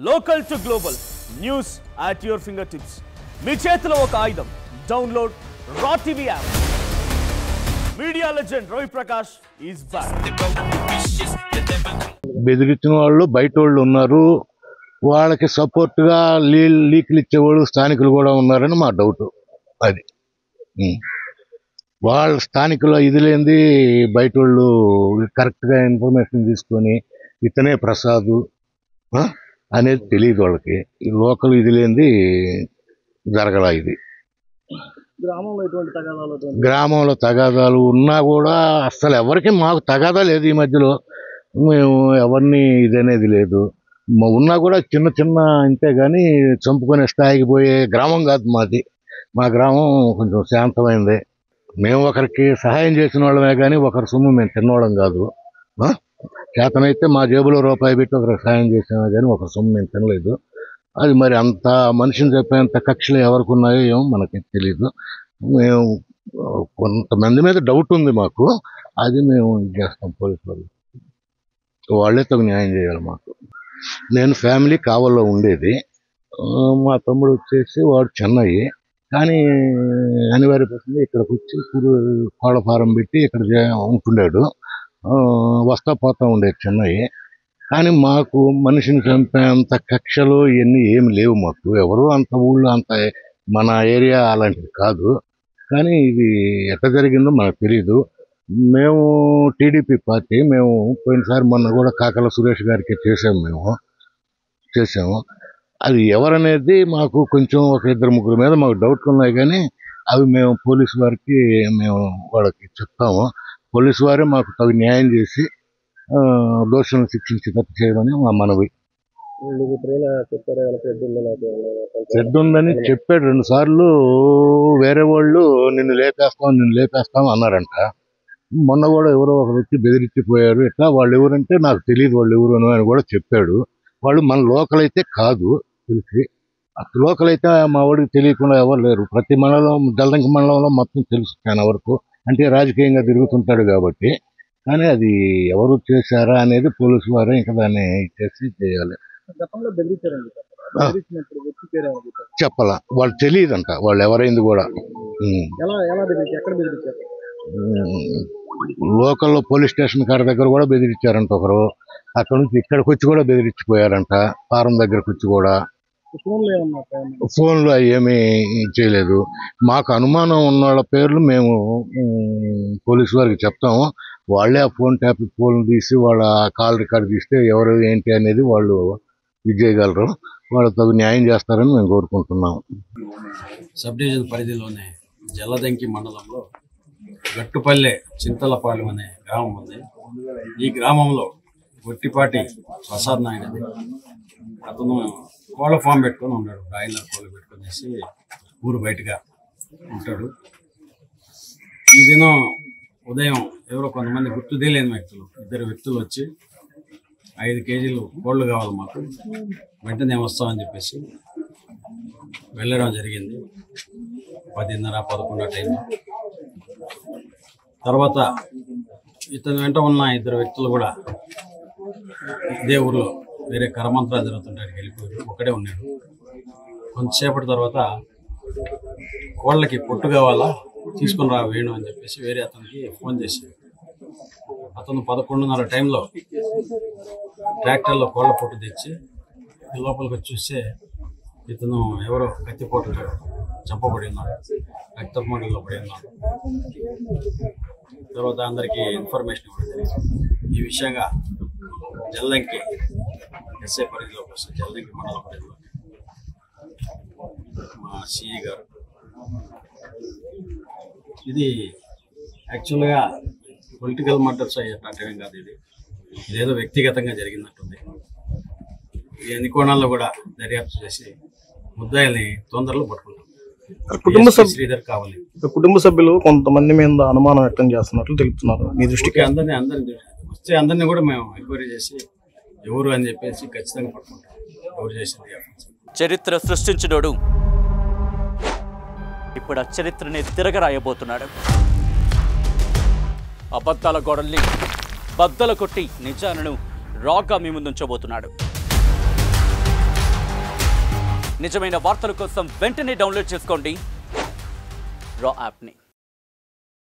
Local to global news at your fingertips. మీ చేతిలో ఒక ఆయుధం. Download R TV app. Media legend Ravi Prakash is back. బెదిరించిన వాళ్ళు బయట వాళ్ళు ఉన్నారు, వాళ్ళకి సపోర్ట్గా లీకులు ఇచ్చేవాళ్ళు స్థానికులు కూడా ఉన్నారని మా డౌట్. అది వాళ్ళ స్థానికులు ఇది లేనిది బయట వాళ్ళు కరెక్ట్గా ఇన్ఫర్మేషన్ తీసుకొని ఇతనే ప్రసాదు అనేది తెలియదు వాళ్ళకి. లోకల్ ఇది లేనిది జరగల. ఇది గ్రామంలో తగాదాలు ఉన్నా కూడా అస్సలు ఎవరికి మాకు తగాదా లేదు. ఈ మధ్యలో మేము ఎవరిని ఇదనేది లేదు. ఉన్నా కూడా చిన్న చిన్న అంతే కానీ చంపుకునే స్థాయికి పోయే గ్రామం కాదు మాది. మా గ్రామం కొంచెం శాంతమైంది. మేము ఒకరికి సహాయం చేసిన వాళ్ళమే కానీ ఒకరి సొమ్ము మేము తిన్నవాళ్ళం కాదు. చేతనైతే మా జేబులో రూపాయి పెట్టి ఒకరికి సహాయం చేసామే కానీ ఒకరి సొమ్ము మేము తినలేదు. అది మరి అంత మనిషిని చెప్పేంత కక్షలు ఎవరికి ఉన్నాయో ఏమో మనకి తెలీదు. మేము కొంతమంది మీద డౌట్ ఉంది మాకు. అది మేము చేస్తాం. పోలీసు వాళ్ళే తగు న్యాయం చేయాలి మాకు. నేను ఫ్యామిలీ కావల్లో ఉండేది. మా తమ్ముడు వచ్చేసి వాడు చెన్నై, కానీ అనివార్య పరిస్థితి ఇక్కడికి వచ్చి కోళ్ళ ఫారం పెట్టి ఇక్కడ ఉంటుండాడు. వస్తా పోతా ఉండేది చెన్నై. కానీ మాకు మనిషిని చంపేంత కక్షలు ఇవన్నీ ఏమి లేవు మాకు. ఎవరు అంత ఊళ్ళో అంత మన ఏరియా అలాంటిది కాదు. కానీ ఇది ఎట్లా జరిగిందో మనకు తెలియదు. మేము టీడీపీ పార్టీ. మేము పోయినసారి మొన్న కూడా కాకల సురేష్ గారికి చేసాము. అది ఎవరనేది మాకు కొంచెం ఒక ఇద్దరు ముగ్గురు మీద మాకు డౌట్లు ఉన్నాయి, కానీ అవి మేము పోలీసు వారికి వాళ్ళకి చెప్తాము. పోలీసు వారే మాకు తగు న్యాయం చేసి దోషులను శిక్షించేటట్టు చేయమని మా మనవి. చెడ్డ ఉందని చెప్పాడు 2 సార్లు. వేరే వాళ్ళు నిన్ను లేపేస్తాం అన్నారంట. మొన్న కూడా ఎవరో ఒకరు వచ్చి బెదిరించిపోయారు. ఇట్లా వాళ్ళు ఎవరంటే నాకు తెలియదు, వాళ్ళు ఎవరు అని కూడా చెప్పాడు. వాళ్ళు మన లోకల్ అయితే కాదు తెలిసి. లోకల్ అయితే మా వాడికి తెలియకుండా ఎవరు లేరు. ప్రతి మండలం, జలదంకి మండలంలో మొత్తం తెలుసు చాలా వరకు. అంటే రాజకీయంగా తిరుగుతుంటాడు కాబట్టి. కానీ అది ఎవరు చేశారా అనేది పోలీసు వారే ఇంకా దాన్ని చేయాలి. చెప్పాలా, వాళ్ళు తెలియదంట వాళ్ళు ఎవరైంది కూడా. లోకల్లో పోలీస్ స్టేషన్ కాడ దగ్గర కూడా బెదిరించారంట ఒకరు. అక్కడ నుంచి ఇక్కడికి వచ్చి కూడా బెదిరించిపోయారంట. ఫారం దగ్గరకు వచ్చి కూడా. ఫోన్లు ఏమీ చేయలేదు. మాకు అనుమానం ఉన్న వాళ్ళ పేర్లు మేము పోలీసు వారికి చెప్తాము. వాళ్ళే ఆ ఫోన్ తీసి వాళ్ళ కాల్ రికార్డు తీస్తే ఎవరు ఏంటి అనేది వాళ్ళు ఇది చేయగలరు. వాళ్ళు తగు న్యాయం చేస్తారని మేము కోరుకుంటున్నాము. సబ్ డివిజన్ పరిధిలోనే జలదంకి మండలంలో గట్టుపల్లె చింతలపాలెం అనే గ్రామం ఉంది. ఈ గ్రామంలో గొట్టిపాటి ప్రసాద్ నాయుడు అతను కోళ్ళ ఫామ్ పెట్టుకొని ఉన్నాడు. బ్రాయిలర్ కోళ్ళు పెట్టుకునేసి ఊరు బయటగా ఉంటాడు. ఈ దినం ఉదయం ఎవరో కొంతమంది గుర్తు తెలియని వ్యక్తులు, 2 వ్యక్తులు వచ్చి 5 కేజీలు కోళ్ళు కావాలి మాకు, వెంటనే వస్తామని చెప్పేసి వెళ్ళడం జరిగింది. 10:30-11 టైంలో. తర్వాత ఇతని వెంట ఉన్న 2 వ్యక్తులు కూడా ఇదే ఊర్లో వేరే కరమంత్రాలు జరుగుతుంటానికి వెళ్ళిపోయారు. ఒకడే ఉన్నాడు. కొంతసేపటి తర్వాత కోళ్ళకి పొట్టు కావాలా, తీసుకుని రా వేణు అని చెప్పేసి వేరే అతనికి ఫోన్ చేశాడు. అతను 11:30 టైంలో ట్రాక్టర్లో కోళ్ళ పొట్టు తెచ్చి లోపలికి వచ్చి చూస్తే ఇతను ఎవరో కత్తిపోటుతో చంపబడి ఉన్నాడు, రక్తపోటులో పడి ఉన్నాడు. తర్వాత అందరికీ ఇన్ఫర్మేషన్ ఇవ్వడం జరిగింది. ఈ విషయంగా జలదంకి ఎస్ఐ పరిధిలోకి వస్తుంది. జలదంకి మండల పరిధిలో మా సిఈ గారు. ఇది యాక్చువల్గా పొలిటికల్ మర్డర్స్ అయ్యేటట్టేం కాదు. ఇదేదో వ్యక్తిగతంగా జరిగినట్టుంది. ఈ అన్ని కోణాల్లో కూడా దర్యాప్తు చేసి ముద్దాయిల్ని తొందరలో పట్టుకుంటాం. శ్రీధర్ కావాలి. కుటుంబ సభ్యులు కొంతమంది మీద అనుమానం వ్యక్తం చేస్తున్నట్లు తెలుపుతున్నారు. మీ దృష్టికి అందరినీ కూడా మేము ఎంక్వైరీ చేసి ఎవరు అని చెప్పేసి ఖచ్చితంగా పట్టుకుంటాం. ఎవరు చేసింది చరిత్ర సృష్టించినోడు ఇప్పుడు ఆ చరిత్రని తిరగరాయబోతున్నాడు. అబద్ధాల గోడల్ని బద్దలు కొట్టి నిజాలను రాగా మీ ముందుంచబోతున్నాడు. నిజమైన వార్తల కోసం వెంటనే డౌన్లోడ్ చేసుకోండి రా యాప్ని.